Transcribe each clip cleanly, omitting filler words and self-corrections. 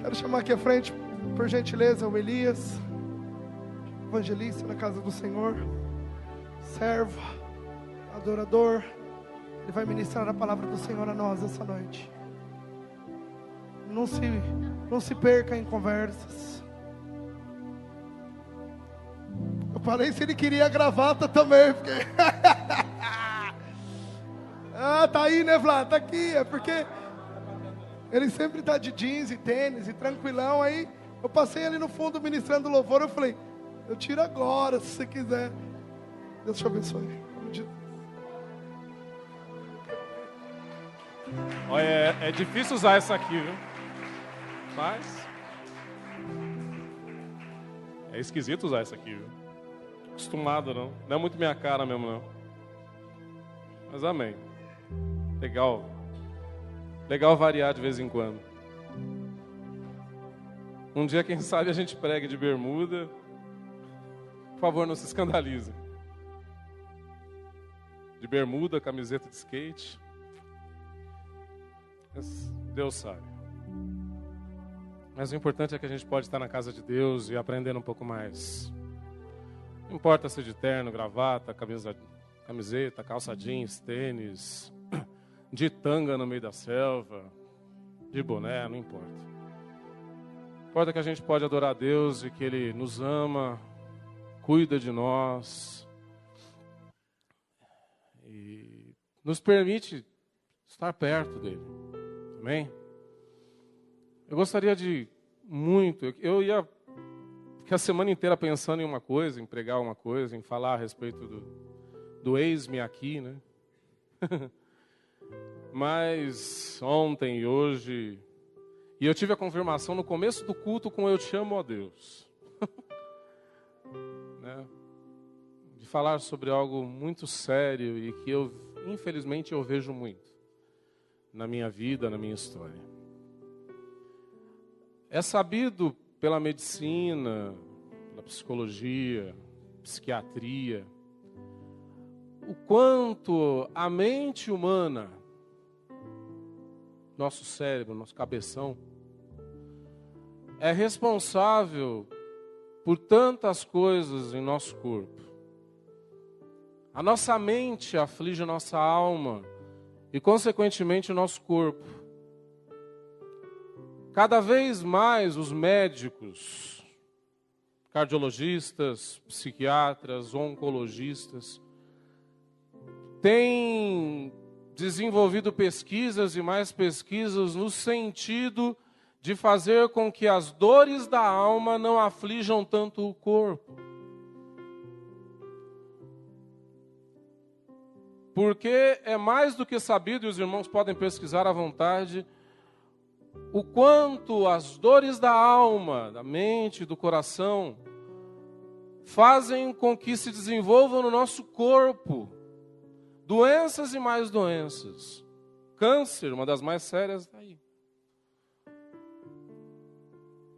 Quero chamar aqui à frente, por gentileza, o Elias, evangelista na casa do Senhor, servo, adorador. Ele vai ministrar a palavra do Senhor a nós essa noite. Não se perca em conversas. Eu falei se ele queria a gravata também, porque... tá aí, né, Vlad? Tá aqui, é porque ele sempre tá de jeans e tênis e tranquilão. Aí eu passei ali no fundo ministrando louvor, eu falei, eu tiro agora, se você quiser. Deus te abençoe. Olha, é difícil usar essa aqui, viu? Mas é esquisito usar essa aqui, viu? Acostumado, não. Não é muito minha cara mesmo, não. Mas amém. Legal. Legal variar de vez em quando. Um dia, quem sabe, a gente pregue de bermuda. Por favor, não se escandalize. De bermuda, camiseta de skate. Mas Deus sabe. Mas o importante é que a gente pode estar na casa de Deus e aprender um pouco mais. Não importa se de terno, gravata, camiseta, calça jeans, tênis, de tanga no meio da selva, de boné, não importa. Importa que a gente pode adorar a Deus e que Ele nos ama, cuida de nós e nos permite estar perto dEle. Amém? Eu gostaria de muito, eu ia ficar a semana inteira pensando em uma coisa, em pregar uma coisa, em falar a respeito do eis-me aqui, né? Mas ontem e hoje, e eu tive a confirmação no começo do culto com eu te amo, ó Deus. Né? De falar sobre algo muito sério e que infelizmente eu vejo muito na minha vida, na minha história. É sabido pela medicina, pela psicologia, psiquiatria, o quanto a mente humana, nosso cérebro, nosso cabeção, é responsável por tantas coisas em nosso corpo. A nossa mente aflige a nossa alma e, consequentemente, o nosso corpo. Cada vez mais os médicos, cardiologistas, psiquiatras, oncologistas, têm desenvolvido pesquisas e mais pesquisas no sentido de fazer com que as dores da alma não aflijam tanto o corpo. Porque é mais do que sabido, e os irmãos podem pesquisar à vontade, o quanto as dores da alma, da mente, do coração, fazem com que se desenvolvam no nosso corpo doenças e mais doenças. Câncer, uma das mais sérias, está aí.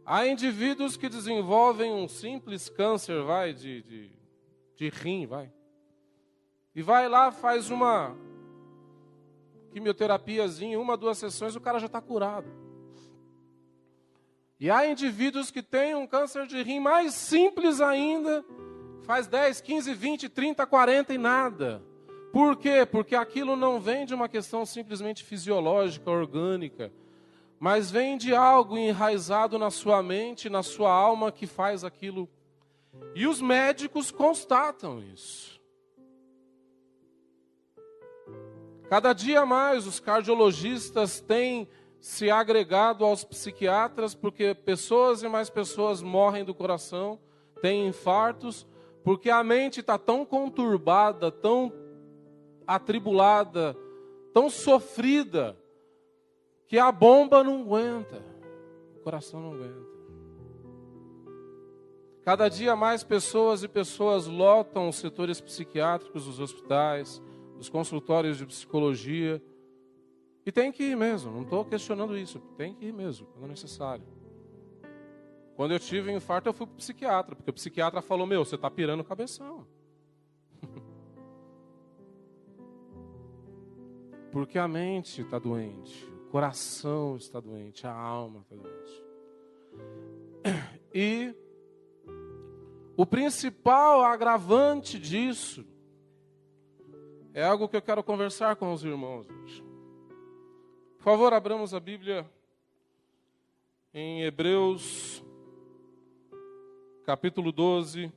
Há indivíduos que desenvolvem um simples câncer, de rim, e vai lá, faz uma quimioterapiazinha, 1, 2 sessões, o cara já está curado. E há indivíduos que têm um câncer de rim mais simples ainda, faz 10, 15, 20, 30, 40 e nada. Por quê? Porque aquilo não vem de uma questão simplesmente fisiológica, orgânica, mas vem de algo enraizado na sua mente, na sua alma, que faz aquilo. E os médicos constatam isso. Cada dia mais os cardiologistas têm se agregado aos psiquiatras, porque pessoas e mais pessoas morrem do coração, têm infartos, porque a mente está tão conturbada, tão atribulada, tão sofrida, que a bomba não aguenta, o coração não aguenta. Cada dia mais pessoas e pessoas lotam os setores psiquiátricos dos hospitais, dos consultórios de psicologia, e tem que ir mesmo, não estou questionando isso, tem que ir mesmo, quando necessário. Quando eu tive um infarto, eu fui para o psiquiatra, porque o psiquiatra falou, você está pirando o cabeção. Porque a mente está doente, o coração está doente, a alma está doente. E o principal agravante disso é algo que eu quero conversar com os irmãos hoje. Por favor, abramos a Bíblia em Hebreus, capítulo 12,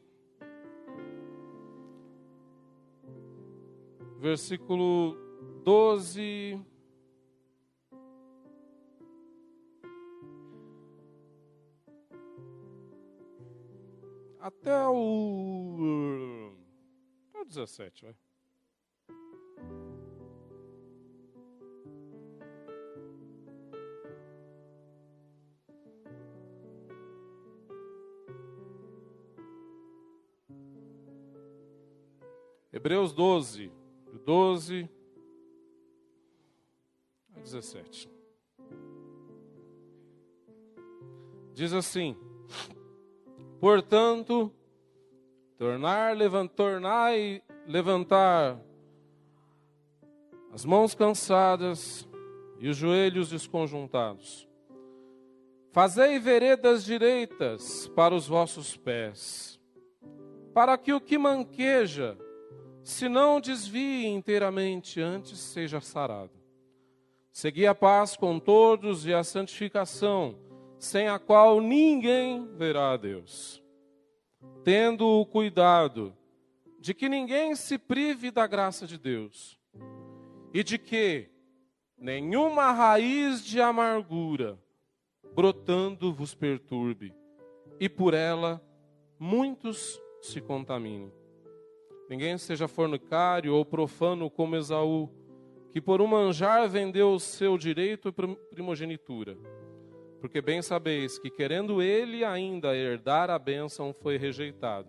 versículo 12... até o 17, vai. Hebreus 12, do 12 a 17. Diz assim: portanto, tornai levantar as mãos cansadas e os joelhos desconjuntados. Fazei veredas direitas para os vossos pés, para que o que manqueja, se não desvie inteiramente, antes seja sarado. Segui a paz com todos e a santificação, sem a qual ninguém verá a Deus. Tendo o cuidado de que ninguém se prive da graça de Deus, e de que nenhuma raiz de amargura brotando vos perturbe, e por ela muitos se contaminem. Ninguém seja fornicário ou profano como Esaú, que por um manjar vendeu o seu direito e primogenitura. Porque bem sabeis que, querendo ele ainda herdar a bênção, foi rejeitado.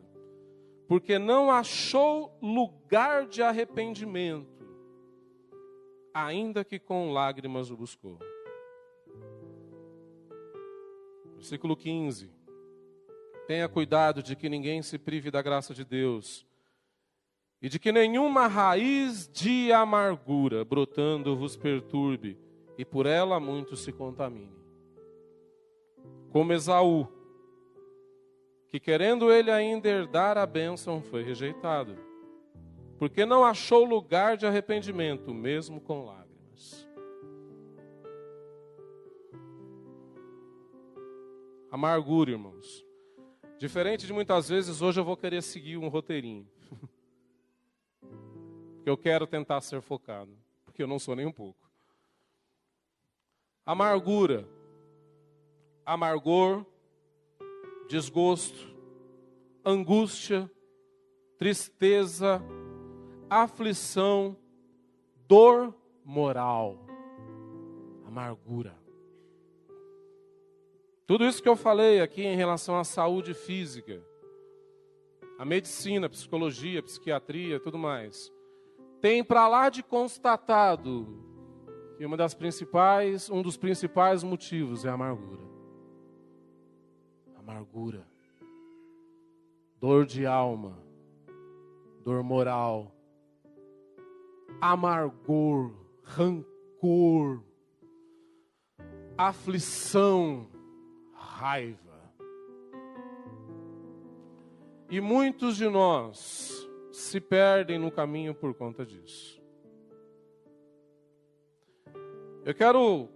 Porque não achou lugar de arrependimento, ainda que com lágrimas o buscou. Versículo 15. Tenha cuidado de que ninguém se prive da graça de Deus, e de que nenhuma raiz de amargura brotando vos perturbe, e por ela muitos se contaminem. Como Esaú, que querendo ele ainda herdar a bênção, foi rejeitado, porque não achou lugar de arrependimento, mesmo com lágrimas. Amargura, irmãos. Diferente de muitas vezes, hoje eu vou querer seguir um roteirinho. Porque eu quero tentar ser focado, porque eu não sou nem um pouco. Amargura. Amargor, desgosto, angústia, tristeza, aflição, dor moral, amargura. Tudo isso que eu falei aqui em relação à saúde física, a medicina, a psicologia, a psiquiatria, tudo mais, tem para lá de constatado que um dos principais motivos é a amargura. Amargura, dor de alma, dor moral, amargor, rancor, aflição, raiva. E muitos de nós se perdem no caminho por conta disso. Eu quero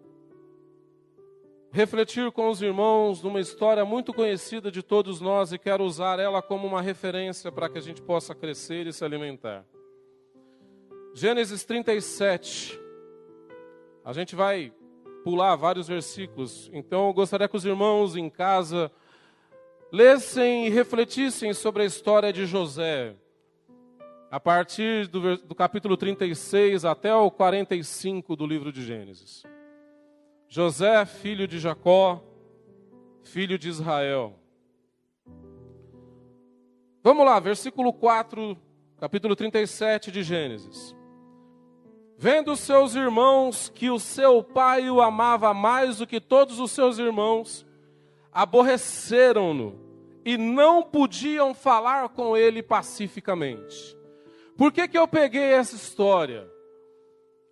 refletir com os irmãos numa história muito conhecida de todos nós e quero usar ela como uma referência para que a gente possa crescer e se alimentar. Gênesis 37. A gente vai pular vários versículos, então eu gostaria que os irmãos em casa lessem e refletissem sobre a história de José, a partir do capítulo 36 até o 45 do livro de Gênesis. José, filho de Jacó, filho de Israel. Vamos lá, versículo 4, capítulo 37 de Gênesis. Vendo seus irmãos que o seu pai o amava mais do que todos os seus irmãos, aborreceram-no e não podiam falar com ele pacificamente. Por que eu peguei essa história?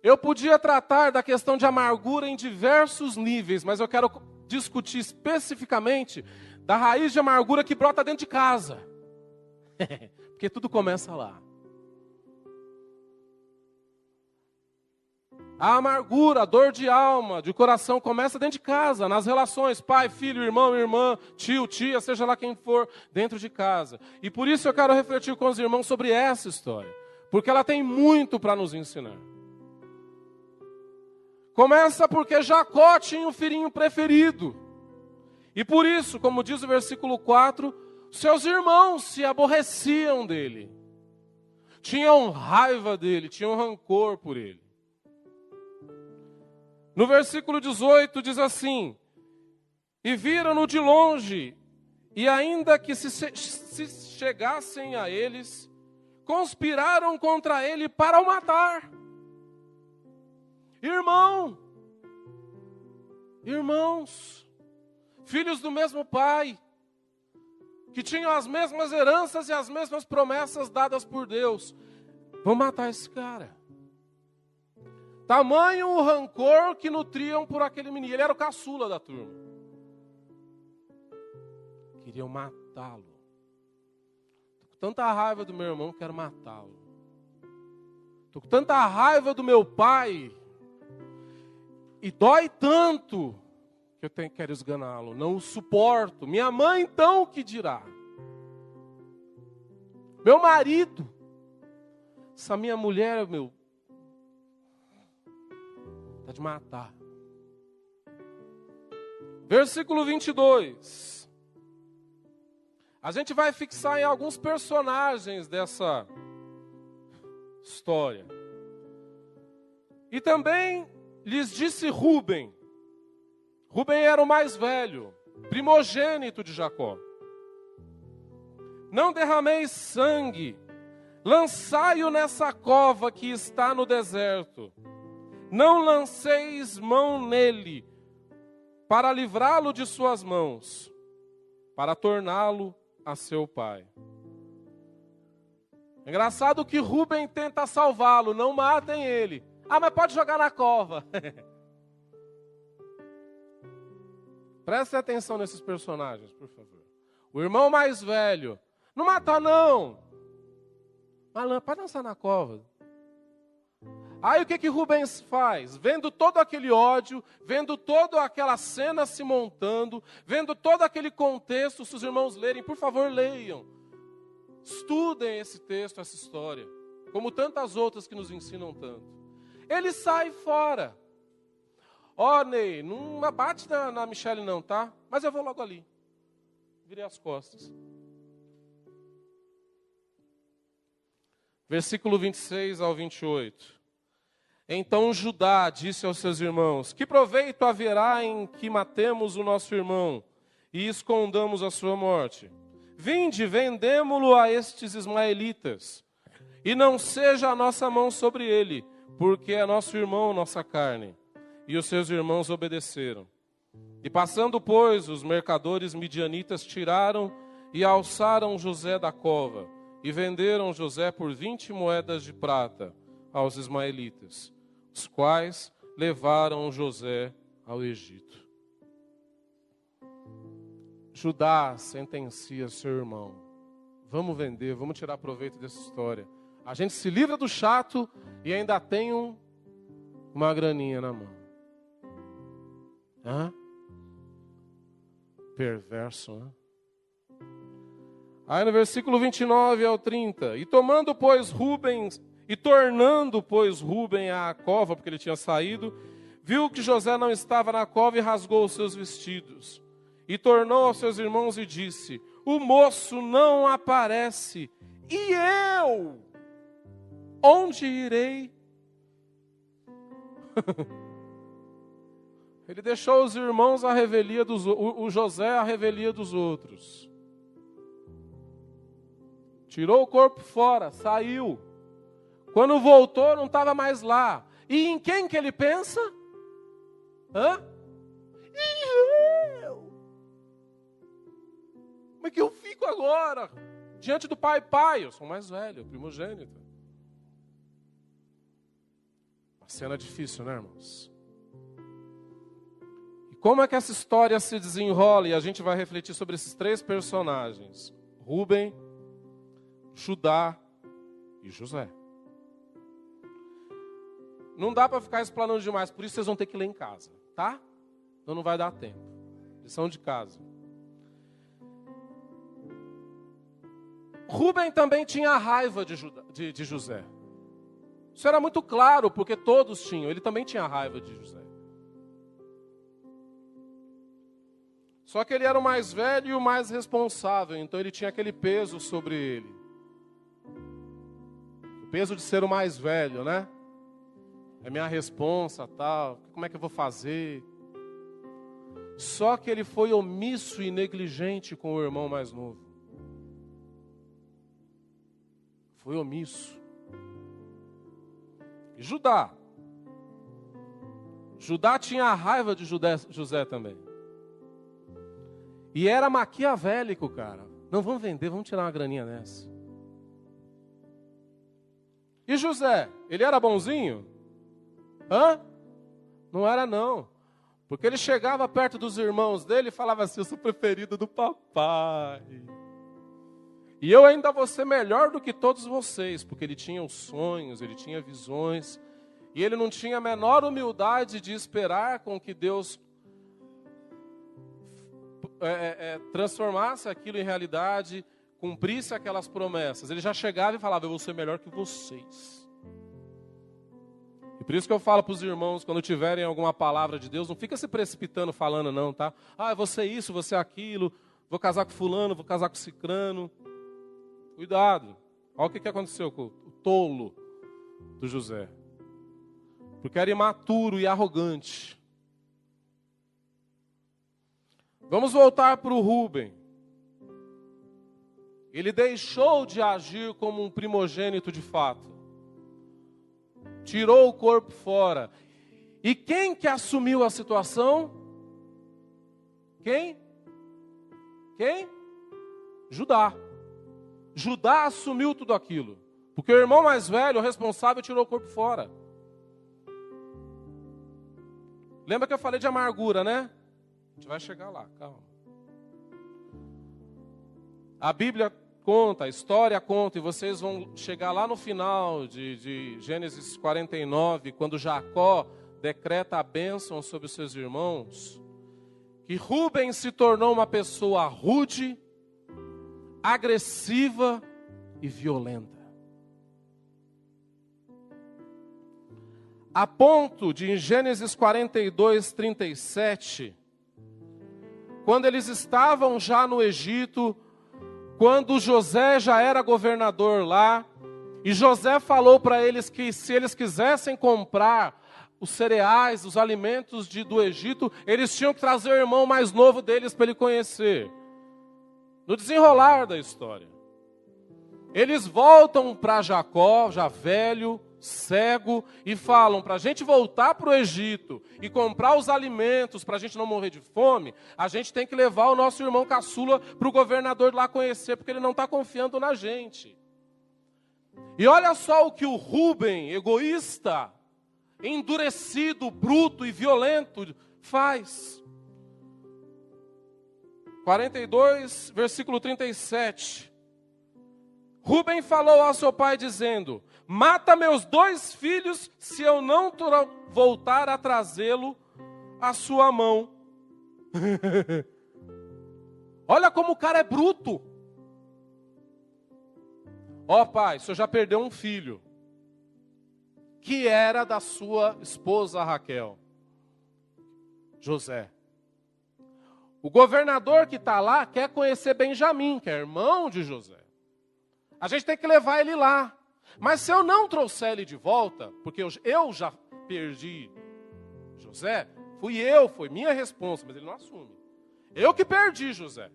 Eu podia tratar da questão de amargura em diversos níveis, mas eu quero discutir especificamente da raiz de amargura que brota dentro de casa. Porque tudo começa lá. A amargura, a dor de alma, de coração, começa dentro de casa, nas relações, pai, filho, irmão, irmã, tio, tia, seja lá quem for, dentro de casa. E por isso eu quero refletir com os irmãos sobre essa história, porque ela tem muito para nos ensinar. Começa porque Jacó tinha um filhinho preferido. E por isso, como diz o versículo 4, seus irmãos se aborreciam dele. Tinham raiva dele, tinham rancor por ele. No versículo 18 diz assim: e viram-no de longe, e ainda que se chegassem a eles, conspiraram contra ele para o matar. Irmãos, filhos do mesmo pai, que tinham as mesmas heranças e as mesmas promessas dadas por Deus, vão matar esse cara. Tamanho o rancor que nutriam por aquele menino. Ele era o caçula da turma. Queriam matá-lo. Estou com tanta raiva do meu irmão, quero matá-lo. Estou com tanta raiva do meu pai. E dói tanto que eu quero esganá-lo. Não o suporto. Minha mãe, então, o que dirá? Meu marido. Essa minha mulher, está de matar. Versículo 22. A gente vai fixar em alguns personagens dessa história. E também lhes disse Rúben. Rúben era o mais velho, primogênito de Jacó. Não derrameis sangue, lançai-o nessa cova que está no deserto. Não lanceis mão nele, para livrá-lo de suas mãos, para torná-lo a seu pai. Engraçado que Rúben tenta salvá-lo, não matem ele. Ah, mas pode jogar na cova. Preste atenção nesses personagens, por favor. O irmão mais velho, não mata não. Mas pode lançar na cova. Aí o que Rubens faz? Vendo todo aquele ódio, vendo toda aquela cena se montando, vendo todo aquele contexto, se os irmãos lerem, por favor, leiam. Estudem esse texto, essa história, como tantas outras que nos ensinam tanto. Ele sai fora. Ó, Ney, não bate na Michele não, tá? Mas eu vou logo ali. Virei as costas. Versículo 26 ao 28. Então Judá disse aos seus irmãos: que proveito haverá em que matemos o nosso irmão e escondamos a sua morte? Vinde, vendemo-lo a estes ismaelitas, e não seja a nossa mão sobre ele, porque é nosso irmão, nossa carne. E os seus irmãos obedeceram. E passando, pois, os mercadores midianitas tiraram e alçaram José da cova, e venderam José por 20 moedas de prata aos ismaelitas, os quais levaram José ao Egito. Judá sentencia seu irmão: vamos vender, vamos tirar proveito dessa história. A gente se livra do chato e ainda tem uma graninha na mão. Hã? Perverso, né? Aí no versículo 29 ao 30, e tornando, pois, Rúben à cova, porque ele tinha saído, viu que José não estava na cova e rasgou os seus vestidos. E tornou aos seus irmãos e disse: o moço não aparece, e eu, onde irei? Ele deixou os irmãos à revelia o José à revelia dos outros. Tirou o corpo fora, saiu. Quando voltou, não estava mais lá. E em quem que ele pensa? Hã? E eu? Como é que eu fico agora? Diante do pai, eu sou mais velho, primogênito. Uma cena difícil, né, irmãos? E Como é que essa história se desenrola? E a gente vai refletir sobre esses três personagens: Rúben, Judá e José. Não dá para ficar explanando demais, por isso vocês vão ter que ler em casa, tá? Então não vai dar tempo. Lição de casa. Rúben também tinha raiva de José. Isso era muito claro, porque todos tinham. Ele também tinha raiva de José. Só que ele era o mais velho e o mais responsável, então ele tinha aquele peso sobre ele. O peso de ser o mais velho, né? É minha responsa, tal. Como é que eu vou fazer? Só que ele foi omisso e negligente com o irmão mais novo. Foi omisso. E Judá. Judá tinha raiva de José também. E era maquiavélico, cara. Não, vamos vender, vamos tirar uma graninha nessa. E José, ele era bonzinho? Hã? Não era não. Porque ele chegava perto dos irmãos dele e falava assim: eu sou preferido do papai. E eu ainda vou ser melhor do que todos vocês. Porque ele tinha os sonhos, ele tinha visões. E ele não tinha a menor humildade de esperar com que Deus transformasse aquilo em realidade, cumprisse aquelas promessas. Ele já chegava e falava: eu vou ser melhor que vocês. E por isso que eu falo para os irmãos, quando tiverem alguma palavra de Deus, não fica se precipitando falando não, tá? Ah, eu vou ser isso, vou ser aquilo, vou casar com fulano, vou casar com cicrano. Cuidado. Olha o que aconteceu com o tolo do José. Porque era imaturo e arrogante. Vamos voltar para o Rúben. Ele deixou de agir como um primogênito de fato. Tirou o corpo fora. E quem que assumiu a situação? Quem? Judá. Judá assumiu tudo aquilo. Porque o irmão mais velho, o responsável, tirou o corpo fora. Lembra que eu falei de amargura, né? A gente vai chegar lá, calma. A Bíblia conta, a história conta, e vocês vão chegar lá no final de Gênesis 49, quando Jacó decreta a bênção sobre os seus irmãos, que Rúben se tornou uma pessoa rude, agressiva e violenta. A ponto de, em Gênesis 42, 37... quando eles estavam já no Egito, quando José já era governador lá, e José falou para eles que se eles quisessem comprar os cereais, os alimentos do Egito, eles tinham que trazer o irmão mais novo deles para ele conhecer. No desenrolar da história. Eles voltam para Jacó, já velho, cego, e falam: para a gente voltar para o Egito e comprar os alimentos para a gente não morrer de fome, a gente tem que levar o nosso irmão caçula para o governador lá conhecer, porque ele não está confiando na gente. E olha só o que o Rúben, egoísta, endurecido, bruto e violento, faz. 42, versículo 37. Rúben falou ao seu pai dizendo: mata meus 2 filhos se eu não voltar a trazê-lo à sua mão. Olha como o cara é bruto. Ó pai, o senhor já perdeu um filho, que era da sua esposa Raquel, José. O governador que está lá quer conhecer Benjamim, que é irmão de José. A gente tem que levar ele lá. Mas se eu não trouxer ele de volta, porque eu já perdi José, foi minha responsa, mas ele não assume. Eu que perdi José.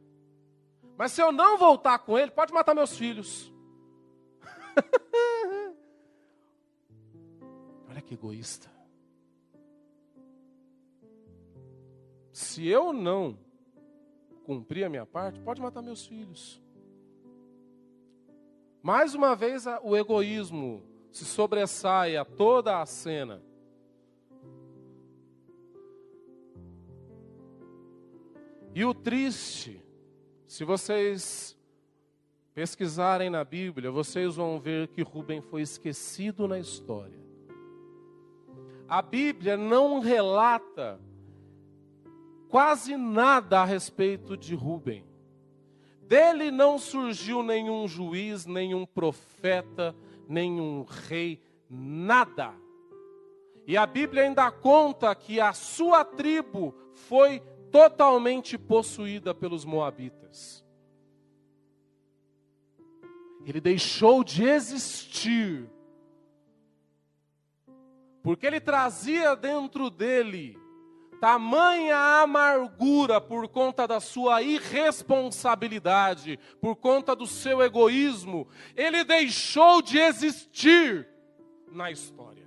Mas se eu não voltar com ele, pode matar meus filhos. Olha que egoísta. Se eu não cumprir a minha parte, pode matar meus filhos. Mais uma vez o egoísmo se sobressai a toda a cena. E o triste, se vocês pesquisarem na Bíblia, vocês vão ver que Rúben foi esquecido na história. A Bíblia não relata quase nada a respeito de Rúben. Dele não surgiu nenhum juiz, nenhum profeta, nenhum rei, nada. E a Bíblia ainda conta que a sua tribo foi totalmente possuída pelos moabitas. Ele deixou de existir, porque ele trazia dentro dele tamanha amargura por conta da sua irresponsabilidade, por conta do seu egoísmo. Ele deixou de existir na história.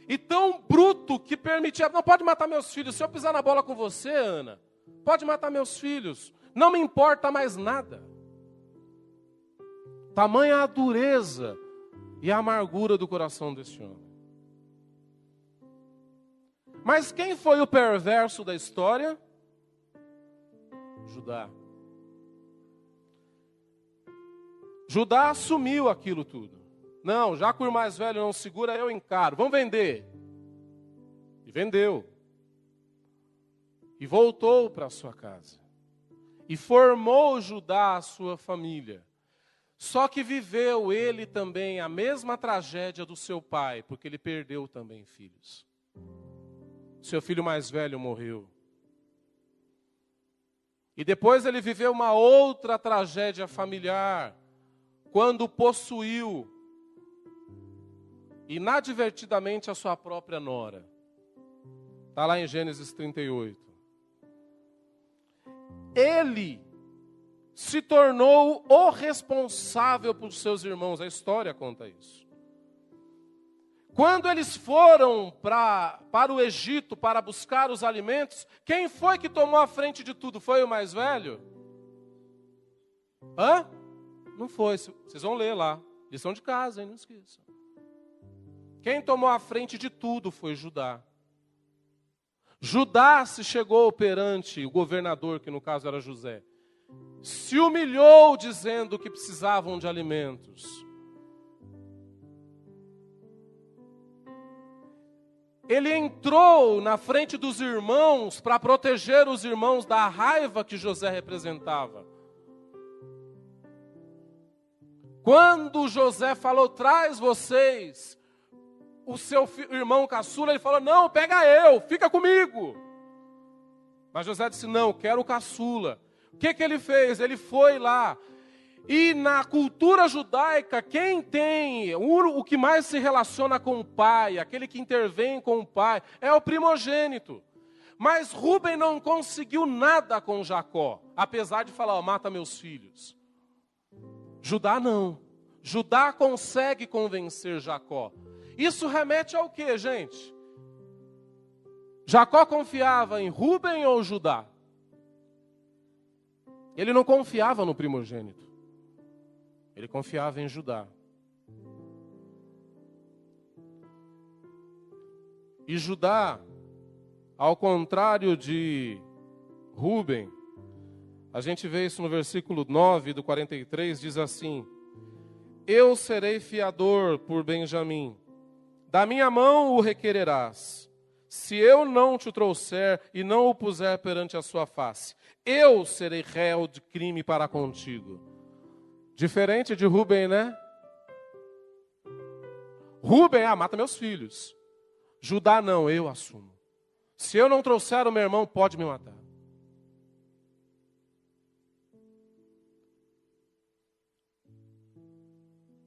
E tão bruto que permitia, não pode matar meus filhos, se eu pisar na bola com você, Ana, pode matar meus filhos, não me importa mais nada. Tamanha a dureza e a amargura do coração deste homem. Mas quem foi o perverso da história? Judá. Judá assumiu aquilo tudo. Não, já que o mais velho não segura, eu encaro. Vamos vender. E vendeu. E voltou para sua casa. E formou Judá a sua família. Só que viveu ele também a mesma tragédia do seu pai, porque ele perdeu também filhos. Seu filho mais velho morreu. E depois ele viveu uma outra tragédia familiar, quando possuiu inadvertidamente a sua própria nora. Está lá em Gênesis 38. Ele se tornou o responsável por seus irmãos. A história conta isso. Quando eles foram para o Egito para buscar os alimentos, quem foi que tomou a frente de tudo? Foi o mais velho? Hã? Não foi. Vocês vão ler lá. Lição de casa, hein? Não esqueçam. Quem tomou a frente de tudo foi Judá. Judá se chegou perante o governador, que no caso era José. Se humilhou dizendo que precisavam de alimentos. Ele entrou na frente dos irmãos para proteger os irmãos da raiva que José representava. Quando José falou, traz vocês o seu irmão caçula, ele falou, não, pega eu, fica comigo. Mas José disse, não, quero o caçula. O que ele fez? Ele foi lá. E na cultura judaica, quem tem, o que mais se relaciona com o pai, aquele que intervém com o pai, é o primogênito. Mas Rúben não conseguiu nada com Jacó, apesar de falar, mata meus filhos. Judá não. Judá consegue convencer Jacó. Isso remete ao quê, gente? Jacó confiava em Rúben ou Judá? Ele não confiava no primogênito. Ele confiava em Judá. E Judá, ao contrário de Rúben, a gente vê isso no versículo 9 do 43, diz assim: eu serei fiador por Benjamim, da minha mão o requererás. Se eu não te trouxer e não o puser perante a sua face, eu serei réu de crime para contigo. Diferente de Rúben, né? Rúben, mata meus filhos. Judá não, eu assumo. Se eu não trouxer o meu irmão, pode me matar.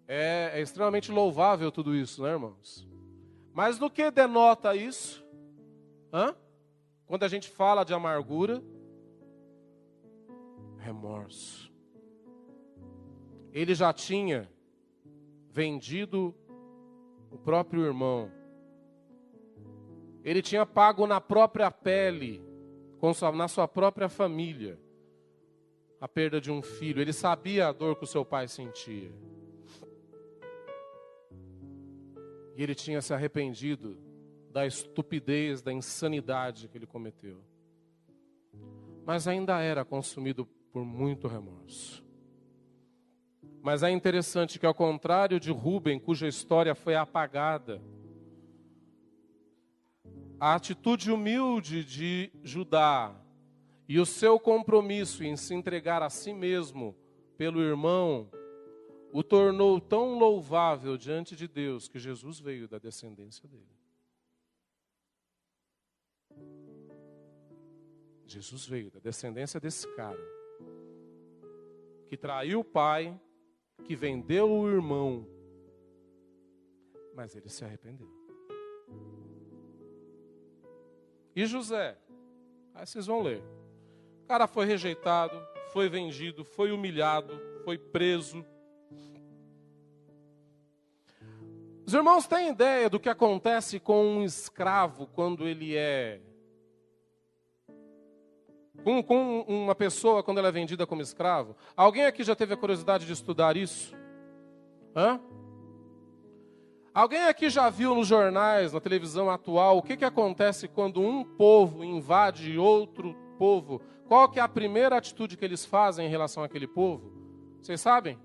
É extremamente louvável tudo isso, né, irmãos? Mas no que denota isso? Quando a gente fala de amargura, remorso. Ele já tinha vendido o próprio irmão. Ele tinha pago na própria pele, na sua própria família, a perda de um filho. Ele sabia a dor que o seu pai sentia. E ele tinha se arrependido da estupidez, da insanidade que ele cometeu. mas ainda era consumido por muito remorso. Mas é interessante que, ao contrário de Rúben, cuja história foi apagada, a atitude humilde de Judá e o seu compromisso em se entregar a si mesmo pelo irmão o tornou tão louvável diante de Deus que Jesus veio da descendência dele. Jesus veio da descendência desse cara que traiu o pai, que vendeu o irmão, mas ele se arrependeu. E José? Aí vocês vão ler. O cara foi rejeitado, foi vendido, foi humilhado, foi preso. Os irmãos têm ideia do que acontece com um escravo quando ele é... Com uma pessoa quando ela é vendida como escravo? Alguém aqui já teve a curiosidade de estudar isso? Hã? Alguém aqui já viu nos jornais, na televisão atual, o que acontece quando um povo invade outro povo? Qual que é a primeira atitude que eles fazem em relação àquele povo? Vocês sabem?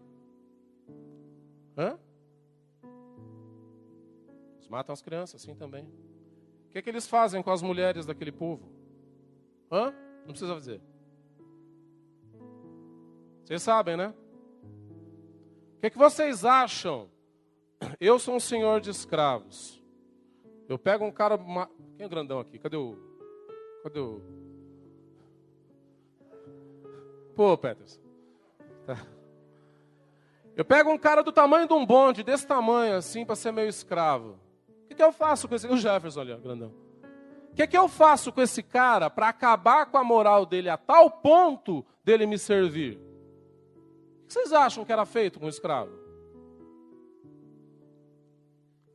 Hã? Eles matam as crianças, assim também. O que eles fazem com as mulheres daquele povo? Hã? Não precisa dizer. Vocês sabem, né? O que vocês acham? Eu sou um senhor de escravos. Eu pego um cara... Quem é o grandão aqui? Cadê o... Pô, Peters. Tá. Eu pego um cara do tamanho de um bonde, desse tamanho, assim, para ser meu escravo. O que eu faço com esse... O Jefferson ali, ó, grandão. O que eu faço com esse cara para acabar com a moral dele a tal ponto dele me servir? O que vocês acham que era feito com o escravo?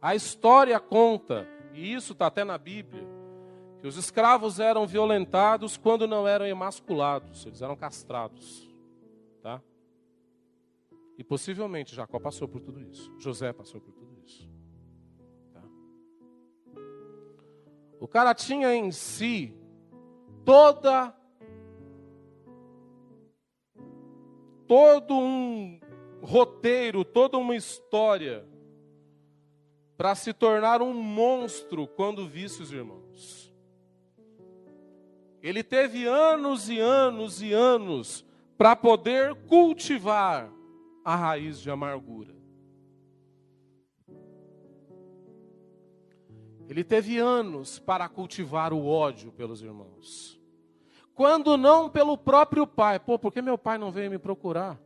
A história conta, e isso está até na Bíblia, que os escravos eram violentados quando não eram emasculados, eles eram castrados. Tá? E possivelmente Jacó passou por tudo isso, José passou por tudo isso. Tá? O cara tinha em si todo um roteiro, toda uma história para se tornar um monstro quando visse os irmãos. Ele teve anos e anos e anos para poder cultivar a raiz de amargura. Ele teve anos para cultivar o ódio pelos irmãos. Quando não pelo próprio pai. Pô, por que meu pai não veio me procurar?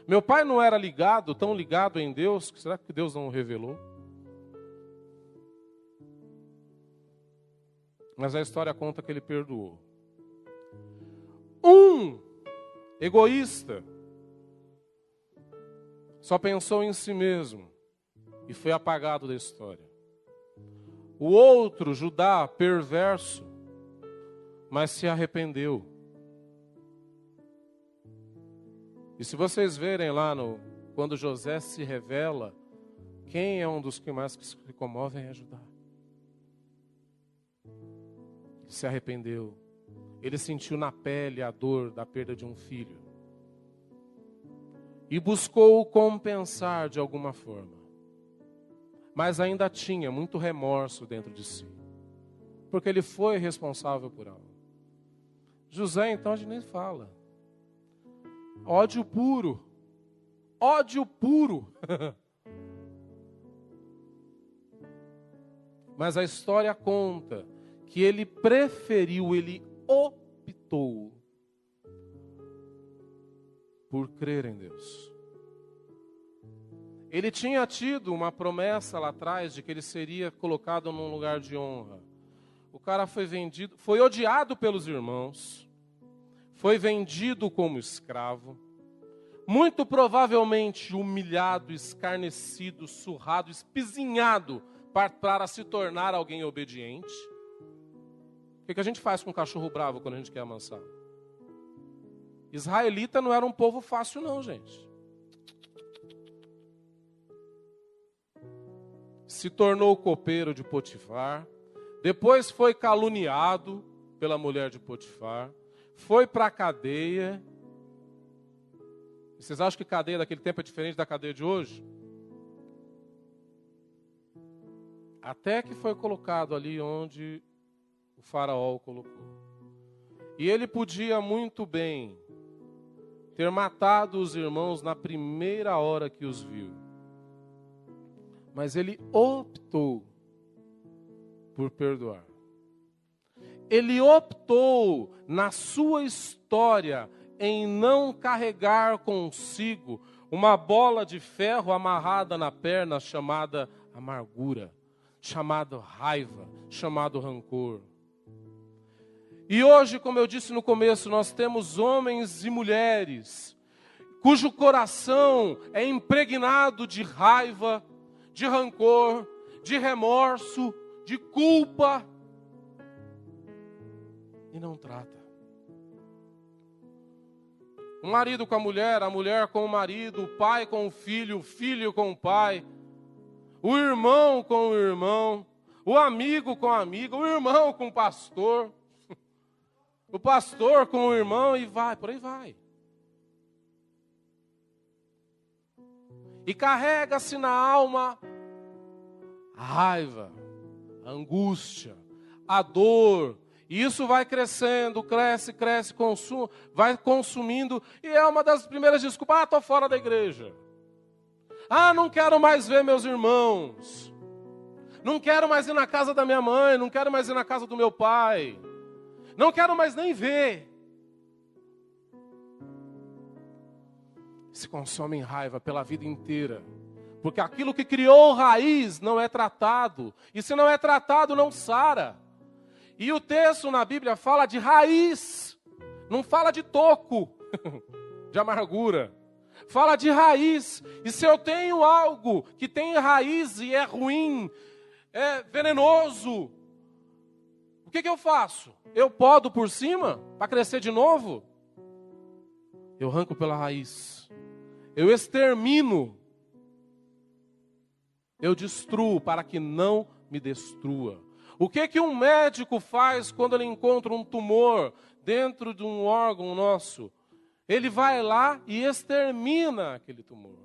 Meu pai não era ligado, tão ligado em Deus, será que Deus não o revelou? Mas a história conta que ele perdoou. Um egoísta só pensou em si mesmo e foi apagado da história. O outro, Judá, perverso, mas se arrependeu. E se vocês verem lá quando José se revela, quem é um dos que mais se comovem é Judá. Ele se arrependeu. Ele sentiu na pele a dor da perda de um filho. E buscou compensar de alguma forma. Mas ainda tinha muito remorso dentro de si. Porque ele foi responsável por algo. José, então, a gente nem fala. Ódio puro. Ódio puro. Mas a história conta que ele preferiu, ele optou por crer em Deus. Ele tinha tido uma promessa lá atrás de que ele seria colocado num lugar de honra. O cara foi vendido, foi odiado pelos irmãos, foi vendido como escravo, muito provavelmente humilhado, escarnecido, surrado, espizinhado para se tornar alguém obediente. O que a gente faz com um cachorro bravo quando a gente quer amansar? Israelita não era um povo fácil não, gente. Se tornou copeiro de Potifar, depois foi caluniado, pela mulher de Potifar, foi para a cadeia. Vocês acham que cadeia daquele tempo é diferente da cadeia de hoje? Até que foi colocado ali onde o faraó o colocou. E ele podia muito bem ter matado os irmãos na primeira hora que os viu. Mas ele optou por perdoar. Ele optou na sua história em não carregar consigo uma bola de ferro amarrada na perna chamada amargura, chamado raiva, chamado rancor. E hoje, como eu disse no começo, nós temos homens e mulheres cujo coração é impregnado de raiva, de rancor, de remorso, de culpa, e não trata. O marido com a mulher com o marido, o pai com o filho com o pai, o irmão com o irmão, o amigo com a amiga, o irmão com o pastor com o irmão, e vai, por aí vai. E carrega-se na alma a raiva, a angústia, a dor. E isso vai crescendo, cresce, vai consumindo. E é uma das primeiras desculpas. Estou fora da igreja. Não quero mais ver meus irmãos. Não quero mais ir na casa da minha mãe. Não quero mais ir na casa do meu pai. Não quero mais nem ver. Se consome em raiva pela vida inteira. Porque aquilo que criou raiz não é tratado. E se não é tratado, não sara. E o texto na Bíblia fala de raiz. Não fala de toco, de amargura. Fala de raiz. E se eu tenho algo que tem raiz e é ruim, é venenoso, o que eu faço? Eu podo por cima para crescer de novo? Eu arranco pela raiz. Eu extermino. Eu destruo para que não me destrua. O que um médico faz quando ele encontra um tumor dentro de um órgão nosso? Ele vai lá e extermina aquele tumor.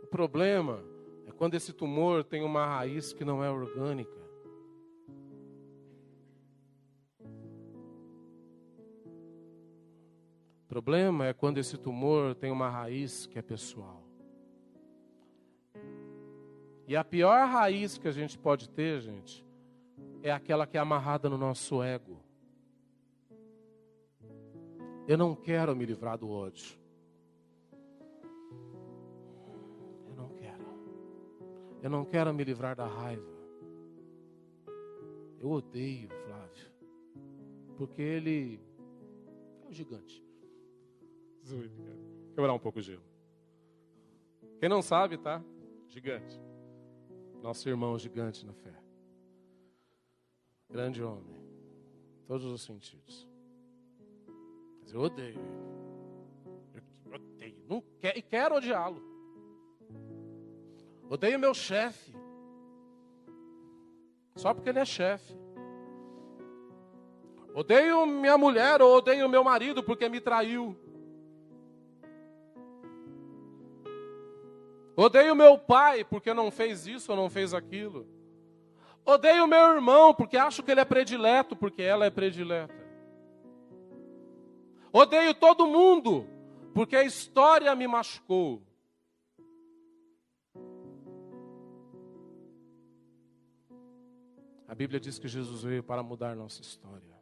O problema é quando esse tumor tem uma raiz que não é orgânica. O problema é quando esse tumor tem uma raiz que é pessoal. E a pior raiz que a gente pode ter, gente, é aquela que é amarrada no nosso ego. Eu não quero me livrar do ódio. Eu não quero me livrar da raiva. Eu odeio o Flávio. Porque ele é um gigante. Quebrar um pouco o gelo. Quem não sabe, tá? Gigante. Nosso irmão gigante na fé. Grande homem. Todos os sentidos. Mas eu odeio ele. Eu odeio. Não quero, e quero odiá-lo. Odeio meu chefe. Só porque ele é chefe. Odeio minha mulher ou odeio meu marido porque me traiu. Odeio meu pai porque não fez isso ou não fez aquilo. Odeio meu irmão porque acho que ele é predileto, porque ela é predileta. Odeio todo mundo porque a história me machucou. A Bíblia diz que Jesus veio para mudar nossa história.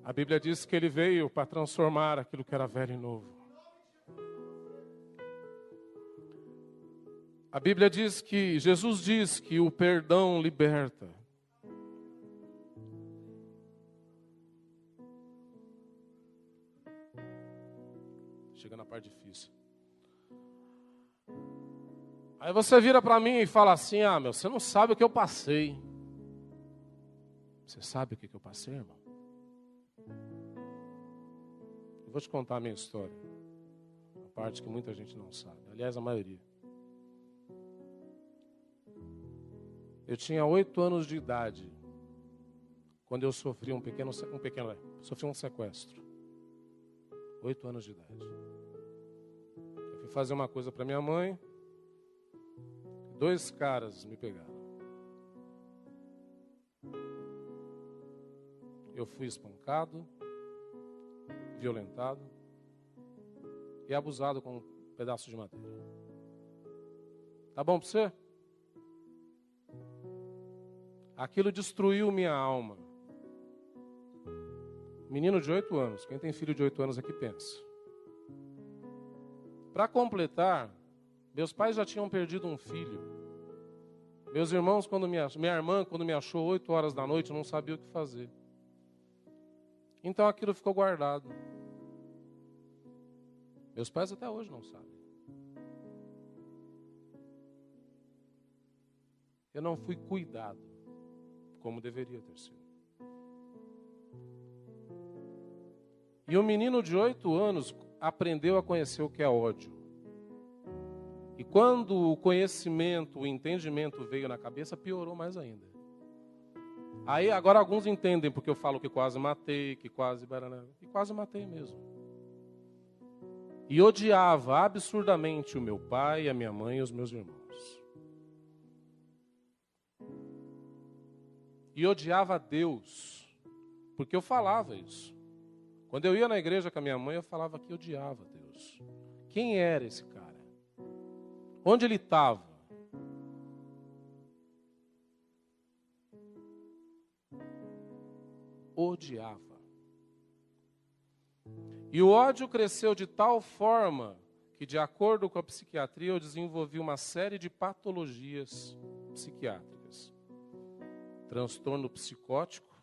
A Bíblia diz que ele veio para transformar aquilo que era velho em novo. A Bíblia diz que, Jesus diz que o perdão liberta. Chega na parte difícil. Aí você vira para mim e fala assim, você não sabe o que eu passei. Você sabe o que eu passei, irmão? Eu vou te contar a minha história. A parte que muita gente não sabe. Aliás, a maioria. Eu tinha 8 anos de idade quando eu sofri sofri um sequestro. 8 anos de idade. Eu fui fazer uma coisa para minha mãe. 2 caras me pegaram. Eu fui espancado, violentado e abusado com um pedaço de madeira. Tá bom para você? Aquilo destruiu minha alma. Menino de 8 anos. Quem tem filho de 8 anos aqui pensa. Para completar, meus pais já tinham perdido um filho. Meus irmãos, minha irmã, quando me achou 8 horas da noite, não sabia o que fazer. Então aquilo ficou guardado. Meus pais até hoje não sabem. Eu não fui cuidado como deveria ter sido. E um menino de 8 anos aprendeu a conhecer o que é ódio. E quando o conhecimento, o entendimento veio na cabeça, piorou mais ainda. Aí agora alguns entendem porque eu falo que quase matei, que quase... E quase matei mesmo. E odiava absurdamente o meu pai, a minha mãe e os meus irmãos. E odiava a Deus, porque eu falava isso. Quando eu ia na igreja com a minha mãe, eu falava que odiava a Deus. Quem era esse cara? Onde ele estava? Odiava. E o ódio cresceu de tal forma que, de acordo com a psiquiatria, eu desenvolvi uma série de patologias psiquiátricas. Transtorno psicótico,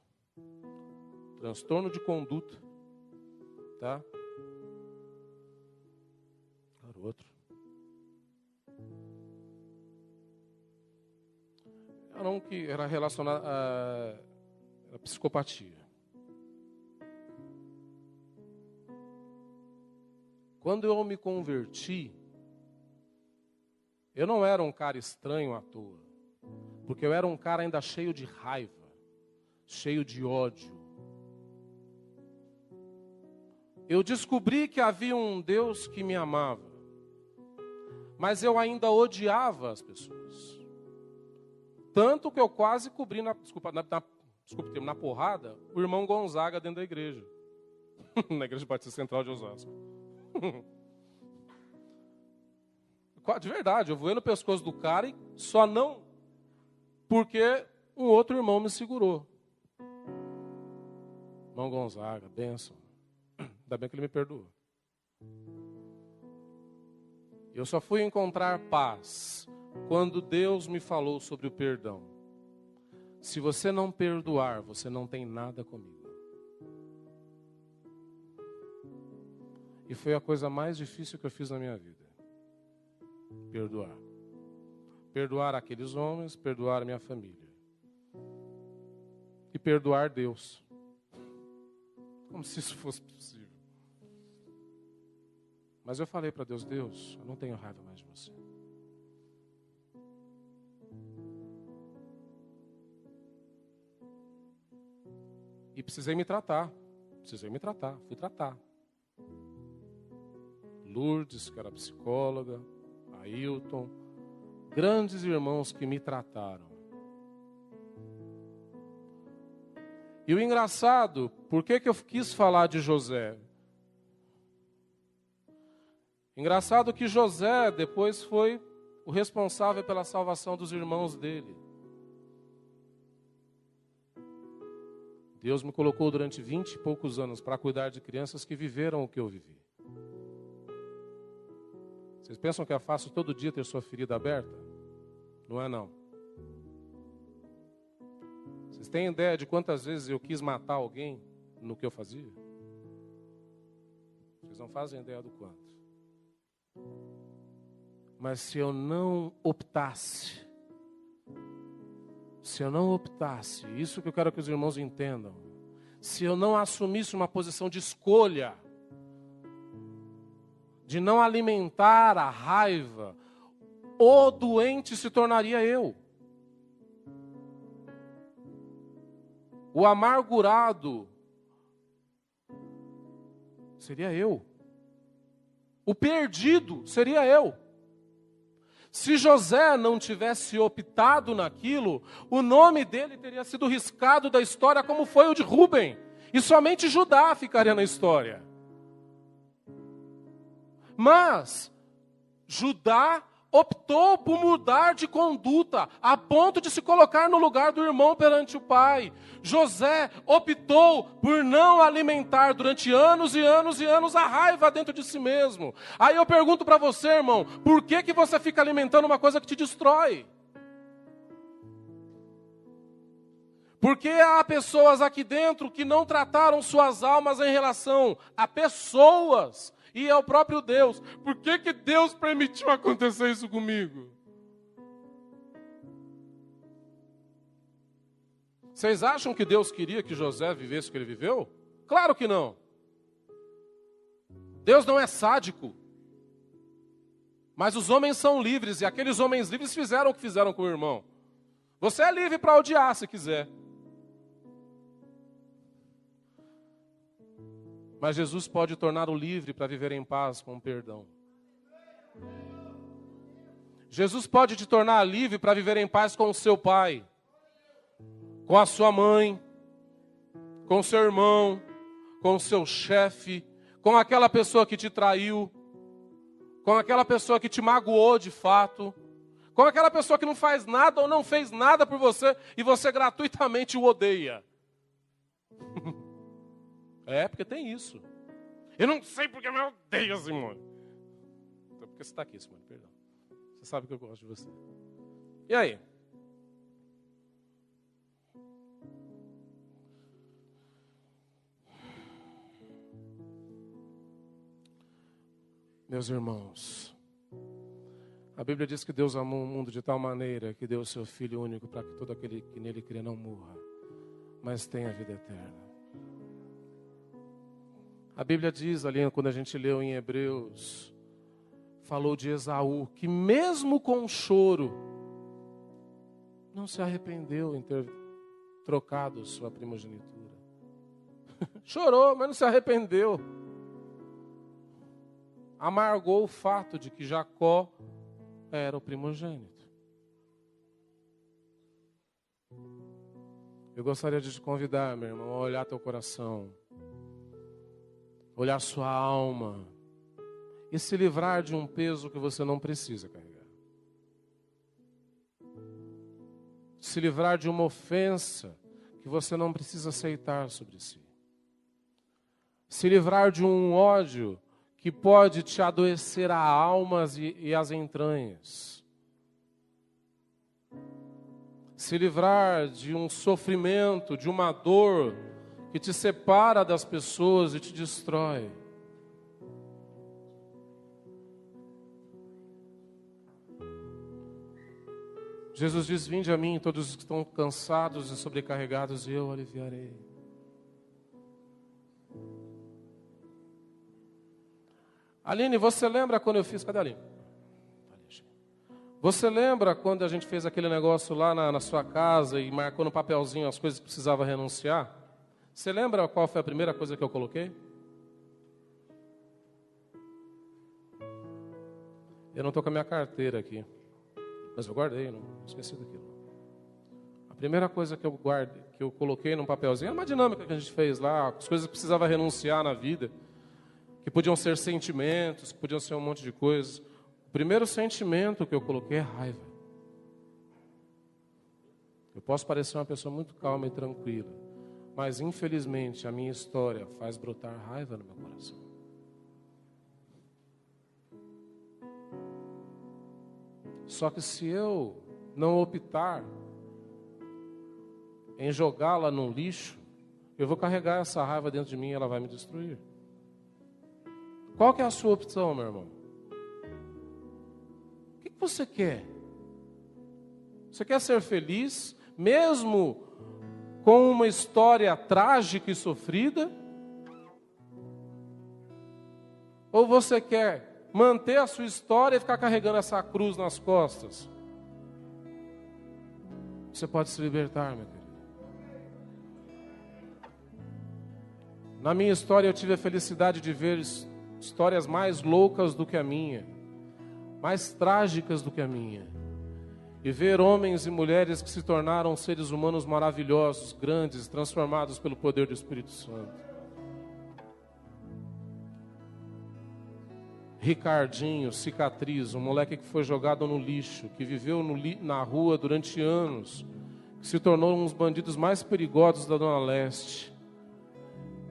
transtorno de conduta, tá? Claro, outro. Era um que era relacionado à psicopatia. Quando eu me converti, eu não era um cara estranho à toa, porque eu era um cara ainda cheio de raiva, cheio de ódio. Eu descobri que havia um Deus que me amava, mas eu ainda odiava as pessoas. Tanto que eu quase cobri, na porrada, o irmão Gonzaga dentro da igreja. Na Igreja Batista Central de Osasco. De verdade, eu voei no pescoço do cara e só não porque um outro irmão me segurou. Irmão Gonzaga, bênção. Ainda bem que ele me perdoou. Eu só fui encontrar paz quando Deus me falou sobre o perdão. Se você não perdoar, você não tem nada comigo. E foi a coisa mais difícil que eu fiz na minha vida. Perdoar. Perdoar aqueles homens, perdoar a minha família. E perdoar Deus. Como se isso fosse possível. Mas eu falei para Deus, Deus, eu não tenho raiva mais de você. E precisei me tratar. Fui tratar. Lourdes, que era psicóloga, Ailton, grandes irmãos que me trataram. E o engraçado, por que eu quis falar de José? Engraçado que José depois foi o responsável pela salvação dos irmãos dele. Deus me colocou durante 20 e poucos anos para cuidar de crianças que viveram o que eu vivi. Vocês pensam que é fácil todo dia ter sua ferida aberta? Não é não. Vocês têm ideia de quantas vezes eu quis matar alguém no que eu fazia? Vocês não fazem ideia do quanto. Mas se eu não optasse, isso que eu quero que os irmãos entendam, se eu não assumisse uma posição de escolha, de não alimentar a raiva, o doente se tornaria eu. o amargurado seria eu. O perdido seria eu. Se José não tivesse optado naquilo, o nome dele teria sido riscado da história como foi o de Rúben. E somente Judá ficaria na história. Mas Judá optou por mudar de conduta, a ponto de se colocar no lugar do irmão perante o pai. José optou por não alimentar durante anos e anos e anos a raiva dentro de si mesmo. Aí eu pergunto para você, irmão, por que você fica alimentando uma coisa que te destrói? Porque há pessoas aqui dentro que não trataram suas almas em relação a pessoas e ao próprio Deus. Por que Deus permitiu acontecer isso comigo? Vocês acham que Deus queria que José vivesse o que ele viveu? Claro que não. Deus não é sádico. Mas os homens são livres, e aqueles homens livres fizeram o que fizeram com o irmão. Você é livre para odiar se quiser. Mas Jesus pode torná-lo livre para viver em paz com o perdão. Jesus pode te tornar livre para viver em paz com o seu pai, com a sua mãe, com o seu irmão, com o seu chefe, com aquela pessoa que te traiu, com aquela pessoa que te magoou de fato, com aquela pessoa que não faz nada ou não fez nada por você e você gratuitamente o odeia. É, porque tem isso. Eu não sei porque eu me odeio, Simone. Então, porque você está aqui, Simone, perdão. Você sabe que eu gosto de você. E aí? Meus irmãos, a Bíblia diz que Deus amou o mundo de tal maneira que deu o seu Filho único para que todo aquele que nele crê não morra, mas tenha vida eterna. A Bíblia diz ali, quando a gente leu em Hebreus, falou de Esaú, que mesmo com choro, não se arrependeu em ter trocado sua primogenitura. Chorou, mas não se arrependeu. Amargou o fato de que Jacó era o primogênito. Eu gostaria de te convidar, meu irmão, a olhar teu coração, olhar sua alma e se livrar de um peso que você não precisa carregar. Se livrar de uma ofensa que você não precisa aceitar sobre si. Se livrar de um ódio que pode te adoecer a alma e as entranhas. Se livrar de um sofrimento, de uma dor que te separa das pessoas e te destrói. Jesus diz: vinde a mim todos os que estão cansados e sobrecarregados, e eu aliviarei. Aline, você lembra quando eu fiz... Cadê a Aline? Você lembra quando a gente fez aquele negócio lá na sua casa e marcou no papelzinho as coisas que precisava renunciar? Você lembra qual foi a primeira coisa que eu coloquei? Eu não estou com a minha carteira aqui, mas eu guardei, não esqueci daquilo. A primeira coisa que eu coloquei num papelzinho, é uma dinâmica que a gente fez lá, as coisas que precisava renunciar na vida, que podiam ser sentimentos, que podiam ser um monte de coisas. O primeiro sentimento que eu coloquei é raiva. Eu posso parecer uma pessoa muito calma e tranquila, mas infelizmente a minha história faz brotar raiva no meu coração. Só que se eu não optar em jogá-la no lixo, eu vou carregar essa raiva dentro de mim e ela vai me destruir. Qual que é a sua opção, meu irmão? O que você quer? Você quer ser feliz, mesmo com uma história trágica e sofrida? Ou você quer manter a sua história e ficar carregando essa cruz nas costas? Você pode se libertar, meu querido. Na minha história eu tive a felicidade de ver histórias mais loucas do que a minha, mais trágicas do que a minha. E ver homens e mulheres que se tornaram seres humanos maravilhosos, grandes, transformados pelo poder do Espírito Santo. Ricardinho, cicatriz, um moleque que foi jogado no lixo, que viveu na rua durante anos, que se tornou um dos bandidos mais perigosos da Zona Leste,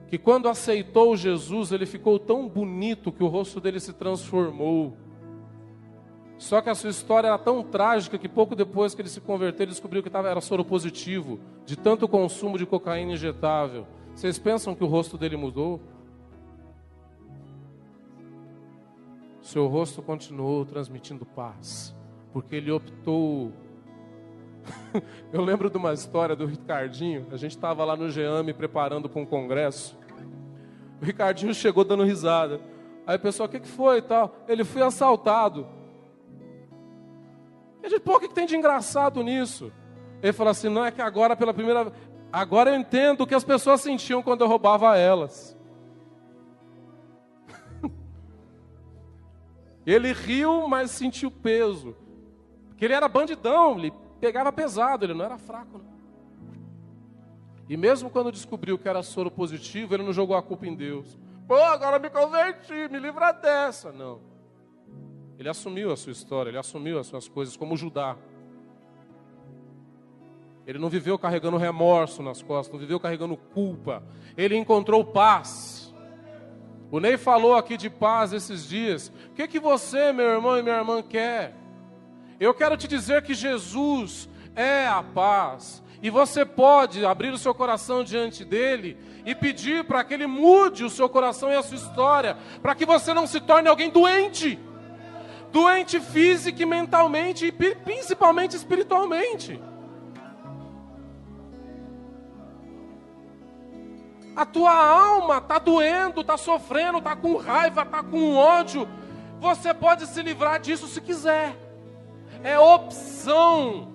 que quando aceitou Jesus, ele ficou tão bonito que o rosto dele se transformou. Só que a sua história era tão trágica que pouco depois que ele se converteu, ele descobriu que era soro positivo, de tanto consumo de cocaína injetável. Vocês pensam que o rosto dele mudou? Seu rosto continuou transmitindo paz, porque ele optou. Eu lembro de uma história do Ricardinho. A gente estava lá no GEAME preparando para um congresso. O Ricardinho chegou dando risada. Aí o pessoal, o que foi e tal? Ele foi assaltado. E a gente, pô, o que tem de engraçado nisso? Ele falou assim, não, é que agora pela primeira vez, agora eu entendo o que as pessoas sentiam quando eu roubava elas. Ele riu, mas sentiu peso. Porque ele era bandidão, ele pegava pesado, ele não era fraco, não. E mesmo quando descobriu que era soro positivo, ele não jogou a culpa em Deus. Pô, agora me converti, me livra dessa. Não. Ele assumiu a sua história, ele assumiu as suas coisas, como Judá. Ele não viveu carregando remorso nas costas, não viveu carregando culpa. Ele encontrou paz. O Ney falou aqui de paz esses dias. O que você, meu irmão e minha irmã, quer? Eu quero te dizer que Jesus é a paz. E você pode abrir o seu coração diante dele e pedir para que ele mude o seu coração e a sua história, para que você não se torne alguém doente. Doente física e mentalmente, e principalmente espiritualmente. A tua alma está doendo, está sofrendo, está com raiva, está com ódio. Você pode se livrar disso se quiser. É opção.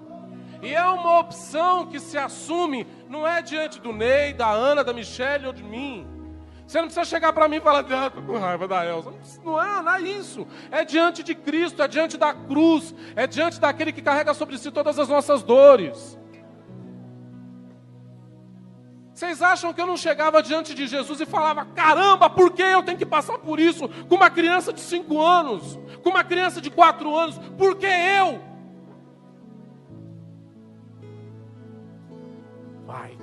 E é uma opção que se assume, não é diante do Ney, da Ana, da Michelle ou de mim. Você não precisa chegar para mim e falar, estou com raiva da Elza. Não é isso. É diante de Cristo, é diante da cruz, é diante daquele que carrega sobre si todas as nossas dores. Vocês acham que eu não chegava diante de Jesus e falava, caramba, por que eu tenho que passar por isso com uma criança de 5 anos, com uma criança de 4 anos, por que eu? Vai.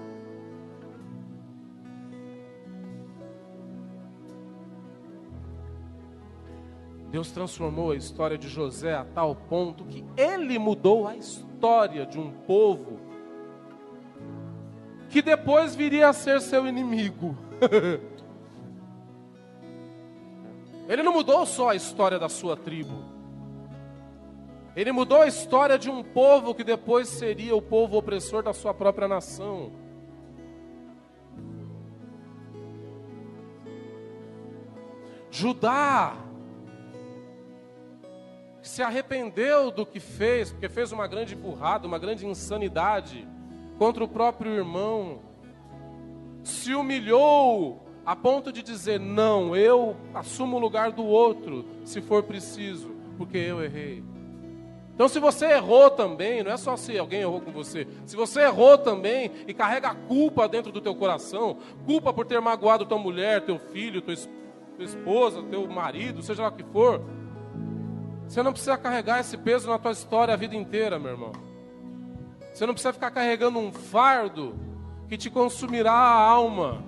Deus transformou a história de José a tal ponto que ele mudou a história de um povo que depois viria a ser seu inimigo. Ele não mudou só a história da sua tribo. Ele mudou a história de um povo que depois seria o povo opressor da sua própria nação. Judá se arrependeu do que fez, porque fez uma grande burrada, uma grande insanidade contra o próprio irmão, se humilhou a ponto de dizer, não, eu assumo o lugar do outro, se for preciso, porque eu errei. Então se você errou também, não é só se alguém errou com você, se você errou também e carrega a culpa dentro do teu coração, culpa por ter magoado tua mulher, teu filho, tua esposa, teu marido, seja lá o que for, você não precisa carregar esse peso na tua história a vida inteira, meu irmão. Você não precisa ficar carregando um fardo que te consumirá a alma.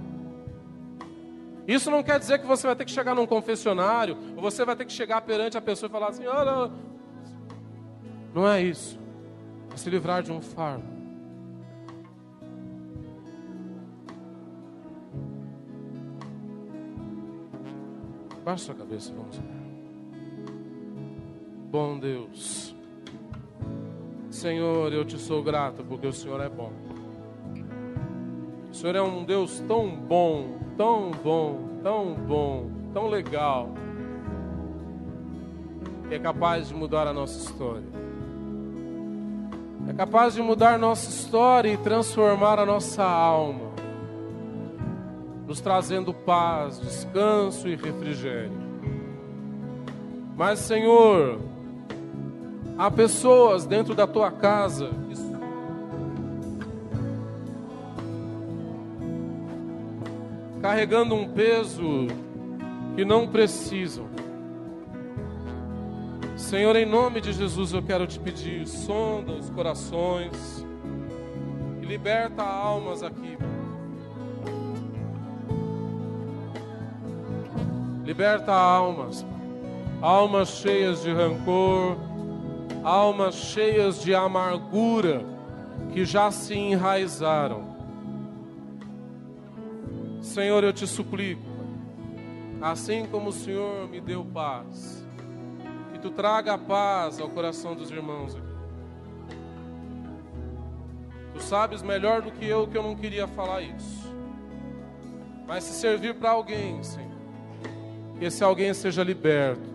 Isso não quer dizer que você vai ter que chegar num confessionário, ou você vai ter que chegar perante a pessoa e falar assim, olha, não é isso. É se livrar de um fardo. Baixa sua cabeça, vamos lá. Bom Deus, Senhor, eu te sou grato porque o Senhor é bom. O Senhor é um Deus tão bom, tão bom, tão bom, tão legal, que é capaz de mudar a nossa história. É capaz de mudar a nossa história e transformar a nossa alma. nos trazendo paz, descanso e refrigério. Mas, Senhor, há pessoas dentro da tua casa carregando um peso que não precisam. Senhor, em nome de Jesus, eu quero te pedir, sonda os corações e liberta almas aqui. Liberta almas, almas cheias de rancor, almas cheias de amargura que já se enraizaram. Senhor, eu te suplico, assim como o Senhor me deu paz, que tu traga a paz ao coração dos irmãos aqui. Tu sabes melhor do que eu não queria falar isso. Mas se servir para alguém, Senhor, que esse alguém seja liberto,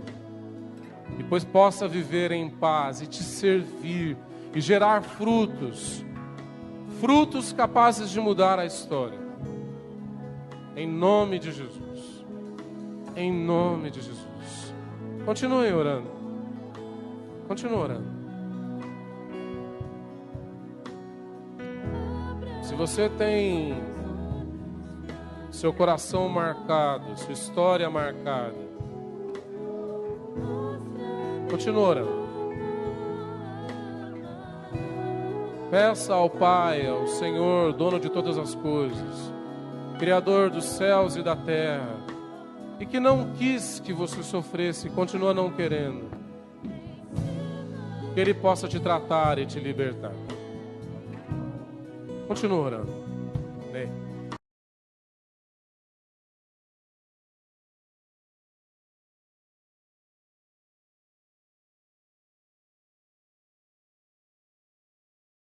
e depois possa viver em paz e te servir e gerar frutos, frutos capazes de mudar a história. Em nome de Jesus. Em nome de Jesus. Continue orando. Continue orando. Se você tem seu coração marcado, sua história marcada, continue orando. Peça ao Pai, ao Senhor, dono de todas as coisas, Criador dos céus e da terra, e que não quis que você sofresse, continua não querendo, que Ele possa te tratar e te libertar. Continua orando. Amém.